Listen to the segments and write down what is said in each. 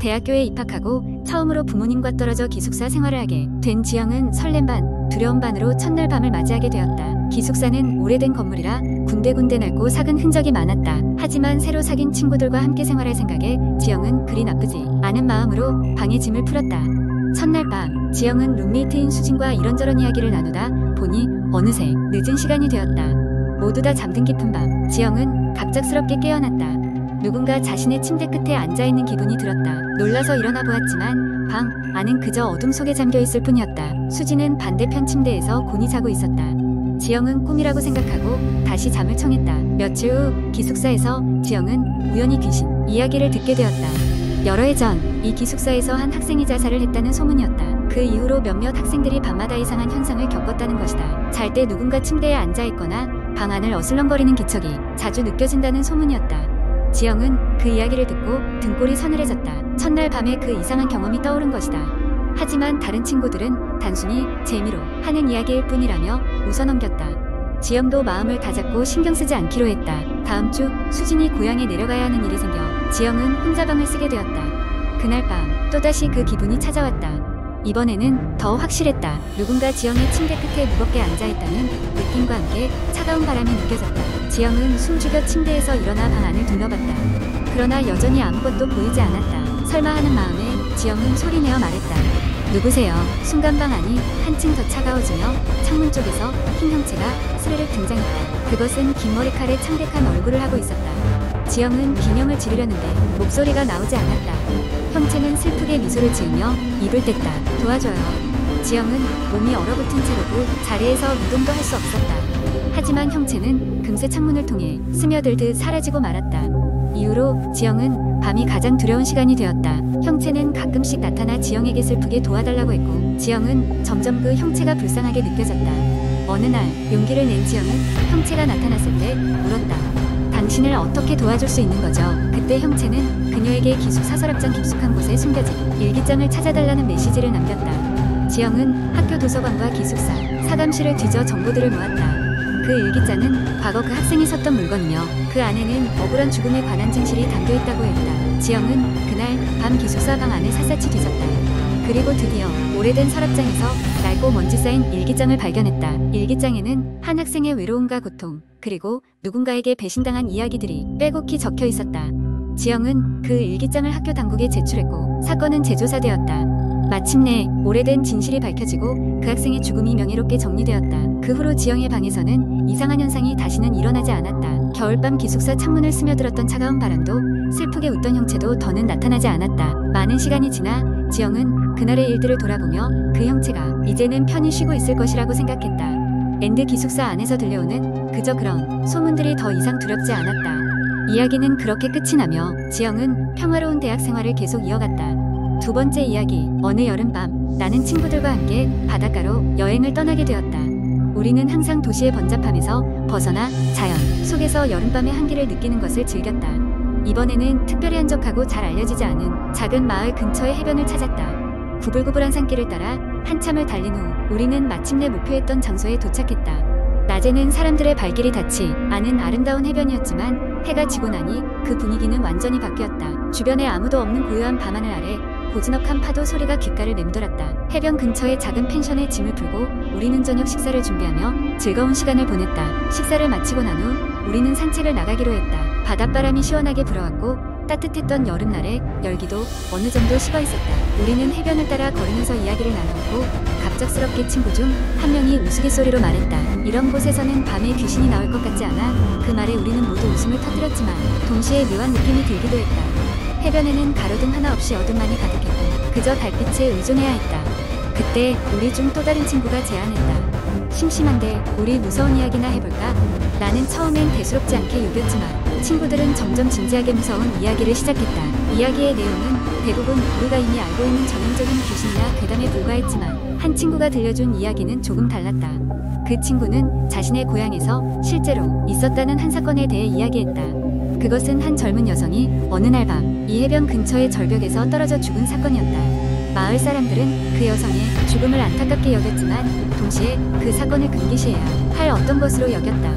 대학교에 입학하고 처음으로 부모님과 떨어져 기숙사 생활을 하게 된 지영은 설렘 반, 두려움 반으로 첫날 밤을 맞이하게 되었다. 기숙사는 오래된 건물이라 군데군데 낡고 삭은 흔적이 많았다. 하지만 새로 사귄 친구들과 함께 생활할 생각에 지영은 그리 나쁘지 않은 마음으로 방에 짐을 풀었다. 첫날 밤, 지영은 룸메이트인 수진과 이런저런 이야기를 나누다 보니 어느새 늦은 시간이 되었다. 모두 다 잠든 깊은 밤, 지영은 갑작스럽게 깨어났다. 누군가 자신의 침대 끝에 앉아있는 기분이 들었다. 놀라서 일어나 보았지만 방 안은 그저 어둠 속에 잠겨있을 뿐이었다. 수지는 반대편 침대에서 곤히 자고 있었다. 지영은 꿈이라고 생각하고 다시 잠을 청했다. 며칠 후 기숙사에서 지영은 우연히 귀신 이야기를 듣게 되었다. 여러 해 전 이 기숙사에서 한 학생이 자살을 했다는 소문이었다. 그 이후로 몇몇 학생들이 밤마다 이상한 현상을 겪었다는 것이다. 잘 때 누군가 침대에 앉아있거나 방 안을 어슬렁거리는 기척이 자주 느껴진다는 소문이었다. 지영은 그 이야기를 듣고 등골이 서늘해졌다. 첫날 밤에 그 이상한 경험이 떠오른 것이다. 하지만 다른 친구들은 단순히 재미로 하는 이야기일 뿐이라며 웃어넘겼다. 지영도 마음을 다잡고 신경 쓰지 않기로 했다. 다음 주 수진이 고향에 내려가야 하는 일이 생겨 지영은 혼자 방을 쓰게 되었다. 그날 밤 또다시 그 기분이 찾아왔다. 이번에는 더 확실했다. 누군가 지영의 침대 끝에 무겁게 앉아있다는 느낌과 함께 차가운 바람이 느껴졌다. 지영은 숨죽여 침대에서 일어나 방 안을 둘러봤다. 그러나 여전히 아무것도 보이지 않았다. 설마 하는 마음에 지영은 소리내어 말했다. 누구세요? 순간 방 안이 한층 더 차가워지며 창문 쪽에서 흰 형체가 스르륵 등장했다. 그것은 긴 머리칼에 창백한 얼굴을 하고 있었다. 지영은 비명을 지르려는데 목소리가 나오지 않았다. 형체는 슬프게 미소를 지으며 입을 뗐다. 도와줘요. 지영은 몸이 얼어붙은 채로고 자리에서 이동도 할 수 없었다. 하지만 형체는 금세 창문을 통해 스며들듯 사라지고 말았다. 이후로 지영은 밤이 가장 두려운 시간이 되었다. 형체는 가끔씩 나타나 지영에게 슬프게 도와달라고 했고 지영은 점점 그 형체가 불쌍하게 느껴졌다. 어느 날 용기를 낸 지영은 형체가 나타났을 때 물었다. 당신을 어떻게 도와줄 수 있는 거죠? 그때 형체는 그녀에게 기숙사 서랍장 깊숙한 곳에 숨겨진 일기장을 찾아달라는 메시지를 남겼다. 지영은 학교 도서관과 기숙사, 사감실을 뒤져 정보들을 모았다. 그 일기장은 과거 그 학생이 썼던 물건이며 그 안에는 억울한 죽음에 관한 진실이 담겨있다고 했다. 지영은 그날 밤 기숙사 방 안을 샅샅이 뒤졌다. 그리고 드디어 오래된 서랍장에서 낡고 먼지 쌓인 일기장을 발견했다. 일기장에는 한 학생의 외로움과 고통, 그리고 누군가에게 배신당한 이야기들이 빼곡히 적혀 있었다. 지영은 그 일기장을 학교 당국에 제출했고 사건은 재조사되었다. 마침내 오래된 진실이 밝혀지고 그 학생의 죽음이 명예롭게 정리되었다. 그 후로 지영의 방에서는 이상한 현상이 다시는 일어나지 않았다. 겨울밤 기숙사 창문을 스며들었던 차가운 바람도 슬프게 웃던 형체도 더는 나타나지 않았다. 많은 시간이 지나 지영은 그날의 일들을 돌아보며 그 형체가 이제는 편히 쉬고 있을 것이라고 생각했다. 앤드 기숙사 안에서 들려오는 그저 그런 소문들이 더 이상 두렵지 않았다. 이야기는 그렇게 끝이 나며 지영은 평화로운 대학 생활을 계속 이어갔다. 두 번째 이야기. 어느 여름밤 나는 친구들과 함께 바닷가로 여행을 떠나게 되었다. 우리는 항상 도시의 번잡함에서 벗어나 자연 속에서 여름밤의 한기를 느끼는 것을 즐겼다. 이번에는 특별히 한적하고 잘 알려지지 않은 작은 마을 근처의 해변을 찾았다. 구불구불한 산길을 따라 한참을 달린 후 우리는 마침내 목표했던 장소에 도착했다. 낮에는 사람들의 발길이 닿지 않은 아름다운 해변이었지만 해가 지고 나니 그 분위기는 완전히 바뀌었다. 주변에 아무도 없는 고요한 밤하늘 아래 고즈넉한 파도 소리가 귓가를 맴돌았다. 해변 근처의 작은 펜션에 짐을 풀고 우리는 저녁 식사를 준비하며 즐거운 시간을 보냈다. 식사를 마치고 난 후 우리는 산책을 나가기로 했다. 바닷바람이 시원하게 불어왔고 따뜻했던 여름날에 열기도 어느 정도 식어있었다. 우리는 해변을 따라 걸으면서 이야기를 나누고 갑작스럽게 친구 중 한 명이 우스갯소리로 말했다. 이런 곳에서는 밤에 귀신이 나올 것 같지 않아? 그 말에 우리는 모두 웃음을 터뜨렸지만 동시에 묘한 느낌이 들기도 했다. 해변에는 가로등 하나 없이 어둠만이 가득했고 그저 달빛에 의존해야 했다. 그때 우리 중 또 다른 친구가 제안했다. 심심한데 우리 무서운 이야기나 해볼까? 나는 처음엔 대수롭지 않게 여겼지만 친구들은 점점 진지하게 무서운 이야기를 시작했다. 이야기의 내용은 대부분 우리가 이미 알고 있는 전형적인 귀신이나 괴담에 불과했지만 한 친구가 들려준 이야기는 조금 달랐다. 그 친구는 자신의 고향에서 실제로 있었다는 한 사건에 대해 이야기했다. 그것은 한 젊은 여성이 어느 날 밤 이 해변 근처의 절벽에서 떨어져 죽은 사건이었다. 마을 사람들은 그 여성의 죽음을 안타깝게 여겼지만 동시에 그 사건을 금기시해야 할 어떤 것으로 여겼다.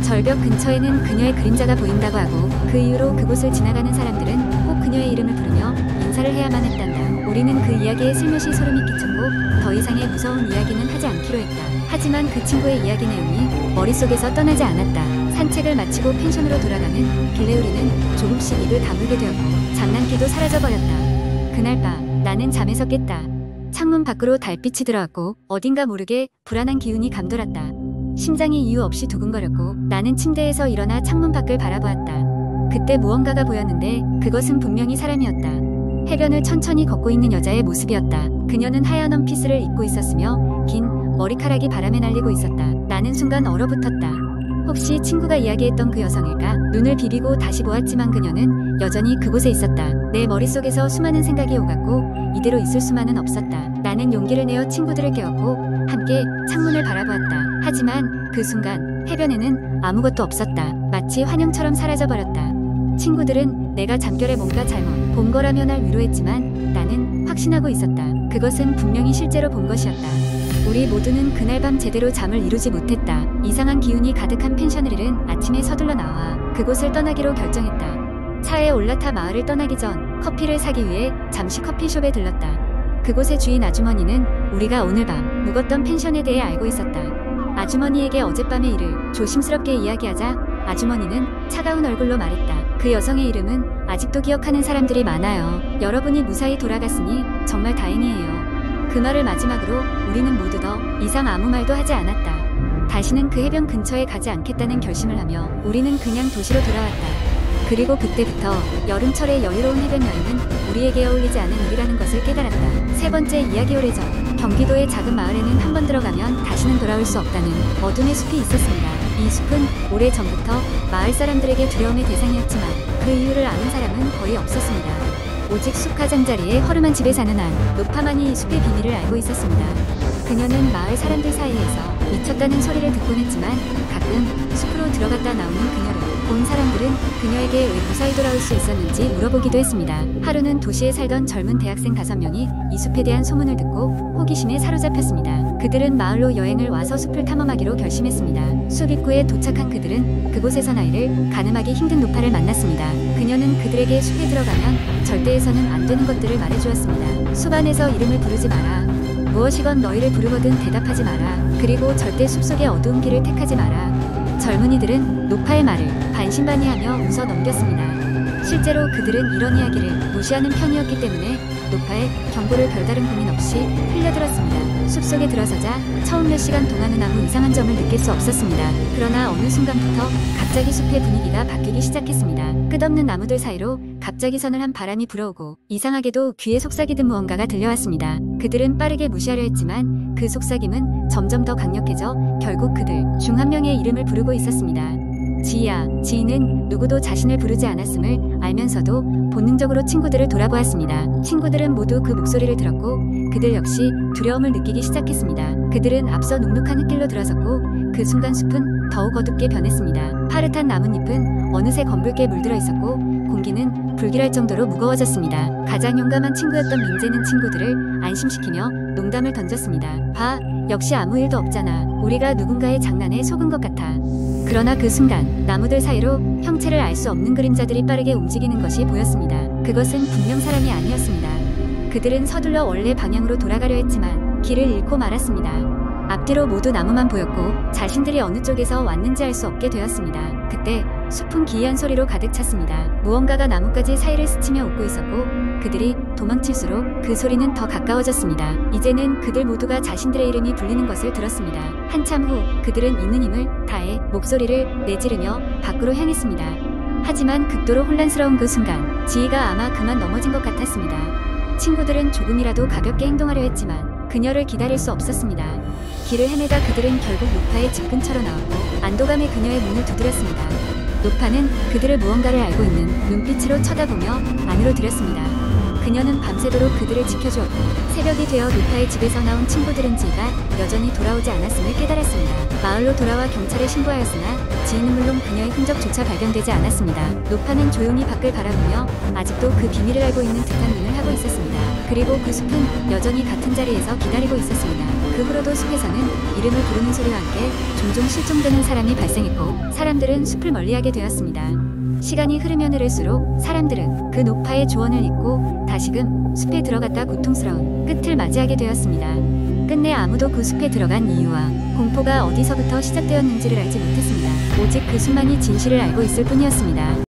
절벽 근처에는 그녀의 그림자가 보인다고 하고 그 이후로 그곳을 지나가는 사람들은 꼭 그녀의 이름을 부르며 조사를 해야만 했단다. 우리는 그 이야기에 슬며시 소름이 끼쳤고 더 이상의 무서운 이야기는 하지 않기로 했다. 하지만 그 친구의 이야기 내용이 머릿속에서 떠나지 않았다. 산책을 마치고 펜션으로 돌아가는 길에 우리는 조금씩 입을 다물게 되었고 장난기도 사라져버렸다. 그날 밤 나는 잠에서 깼다. 창문 밖으로 달빛이 들어왔고 어딘가 모르게 불안한 기운이 감돌았다. 심장이 이유 없이 두근거렸고 나는 침대에서 일어나 창문 밖을 바라보았다. 그때 무언가가 보였는데 그것은 분명히 사람이었다. 해변을 천천히 걷고 있는 여자의 모습이었다. 그녀는 하얀 원피스를 입고 있었으며 긴 머리카락이 바람에 날리고 있었다. 나는 순간 얼어붙었다. 혹시 친구가 이야기했던 그 여성일까? 눈을 비비고 다시 보았지만 그녀는 여전히 그곳에 있었다. 내 머릿속에서 수많은 생각이 오갔고 이대로 있을 수만은 없었다. 나는 용기를 내어 친구들을 깨웠고 함께 창문을 바라보았다. 하지만 그 순간 해변에는 아무것도 없었다. 마치 환영처럼 사라져버렸다. 친구들은 내가 잠결에 뭔가 잘못 본 거라며 날 위로했지만 나는 확신하고 있었다. 그것은 분명히 실제로 본 것이었다. 우리 모두는 그날 밤 제대로 잠을 이루지 못했다. 이상한 기운이 가득한 펜션을 잃은 아침에 서둘러 나와 그곳을 떠나기로 결정했다. 차에 올라타 마을을 떠나기 전 커피를 사기 위해 잠시 커피숍에 들렀다. 그곳의 주인 아주머니는 우리가 오늘 밤 묵었던 펜션에 대해 알고 있었다. 아주머니에게 어젯밤의 일을 조심스럽게 이야기하자 아주머니는 차가운 얼굴로 말했다. 그 여성의 이름은 아직도 기억하는 사람들이 많아요. 여러분이 무사히 돌아갔으니 정말 다행이에요. 그 말을 마지막으로 우리는 모두 더 이상 아무 말도 하지 않았다. 다시는 그 해변 근처에 가지 않겠다는 결심을 하며 우리는 그냥 도시로 돌아왔다. 그리고 그때부터 여름철의 여유로운 해변 여행은 우리에게 어울리지 않은 일이라는 것을 깨달았다. 세 번째 이야기. 오래전 경기도의 작은 마을에는 한 번 들어가면 다시는 돌아올 수 없다는 어둠의 숲이 있었습니다. 이 숲은 오래전부터 마을 사람들에게 두려움의 대상이었지만 그 이유를 아는 사람은 거의 없었습니다. 오직 숲 가장자리에 허름한 집에 사는 한 노파만이 이 숲의 비밀을 알고 있었습니다. 그녀는 마을 사람들 사이에서 미쳤다는 소리를 듣곤 했지만 가끔 숲으로 들어갔다 나오는 그녀를 본 사람들은 그녀에게 왜 무사히 돌아올 수 있었는지 물어보기도 했습니다. 하루는 도시에 살던 젊은 대학생 5명이 이 숲에 대한 소문을 듣고 호기심에 사로잡혔습니다. 그들은 마을로 여행을 와서 숲을 탐험하기로 결심했습니다. 숲 입구에 도착한 그들은 그곳에서 나이를 가늠하기 힘든 노파를 만났습니다. 그녀는 그들에게 숲에 들어가면 절대 해서는 안 되는 것들을 말해주었습니다. 숲 안에서 이름을 부르지 마라. 무엇이건 너희를 부르거든 대답하지 마라. 그리고 절대 숲속의 어두운 길을 택하지 마라. 젊은이들은 노파의 말을 반신반의하며 웃어 넘겼습니다. 실제로 그들은 이런 이야기를 무시하는 편이었기 때문에 노파의 경고를 별다른 고민 없이 흘려들었습니다. 숲속에 들어서자 처음 몇 시간 동안은 아무 이상한 점을 느낄 수 없었습니다. 그러나 어느 순간부터 갑자기 숲의 분위기가 바뀌기 시작했습니다. 끝없는 나무들 사이로 갑자기 서늘한 바람이 불어오고 이상하게도 귀에 속삭이듯 무언가가 들려왔습니다. 그들은 빠르게 무시하려 했지만 그 속삭임은 점점 더 강력해져 결국 그들 중 한 명의 이름을 부르고 있었습니다. 지희야. 지희는 누구도 자신을 부르지 않았음을 알면서도 본능적으로 친구들을 돌아보았습니다. 친구들은 모두 그 목소리를 들었고 그들 역시 두려움을 느끼기 시작했습니다. 그들은 앞서 눅눅한 흙길로 들어섰고 그 순간 숲은 더욱 어둡게 변했습니다. 파릇한 나뭇잎은 어느새 검붉게 물들어 있었고 공기는 불길할 정도로 무거워졌습니다. 가장 용감한 친구였던 민재는 친구들을 안심시키며 농담을 던졌습니다. 봐, 역시 아무 일도 없잖아. 우리가 누군가의 장난에 속은 것 같아. 그러나 그 순간 나무들 사이로 형체를 알 수 없는 그림자들이 빠르게 움직이는 것이 보였습니다. 그것은 분명 사람이 아니었습니다. 그들은 서둘러 원래 방향으로 돌아가려 했지만 길을 잃고 말았습니다. 앞뒤로 모두 나무만 보였고 자신들이 어느 쪽에서 왔는지 알 수 없게 되었습니다. 그때 숲은 기이한 소리로 가득 찼습니다. 무언가가 나뭇가지 사이를 스치며 웃고 있었고 그들이 도망칠수록 그 소리는 더 가까워졌습니다. 이제는 그들 모두가 자신들의 이름이 불리는 것을 들었습니다. 한참 후 그들은 있는 힘을 다해 목소리를 내지르며 밖으로 향했습니다. 하지만 극도로 혼란스러운 그 순간 지희가 아마 그만 넘어진 것 같았습니다. 친구들은 조금이라도 가볍게 행동하려 했지만 그녀를 기다릴 수 없었습니다. 길을 헤매다 그들은 결국 노파의 집 근처로 나왔고 안도감에 그녀의 문을 두드렸습니다. 노파는 그들을 무언가를 알고 있는 눈빛으로 쳐다보며 안으로 들였습니다. 그녀는 밤새도록 그들을 지켜주었고 새벽이 되어 노파의 집에서 나온 친구들은 지희가 여전히 돌아오지 않았음을 깨달았습니다. 마을로 돌아와 경찰에 신고하였으나 지희는 물론 그녀의 흔적조차 발견되지 않았습니다. 노파는 조용히 밖을 바라보며 아직도 그 비밀을 알고 있는 듯한 눈을 하고 있었습니다. 그리고 그 숲은 여전히 같은 자리에서 기다리고 있었습니다. 그 후로도 숲에서는 이름을 부르는 소리와 함께 종종 실종되는 사람이 발생했고 사람들은 숲을 멀리하게 되었습니다. 시간이 흐르면 흐를수록 사람들은 그 노파의 조언을 잊고 다시금 숲에 들어갔다 고통스러운 끝을 맞이하게 되었습니다. 끝내 아무도 그 숲에 들어간 이유와 공포가 어디서부터 시작되었는지를 알지 못했습니다. 오직 그 숲만이 진실을 알고 있을 뿐이었습니다.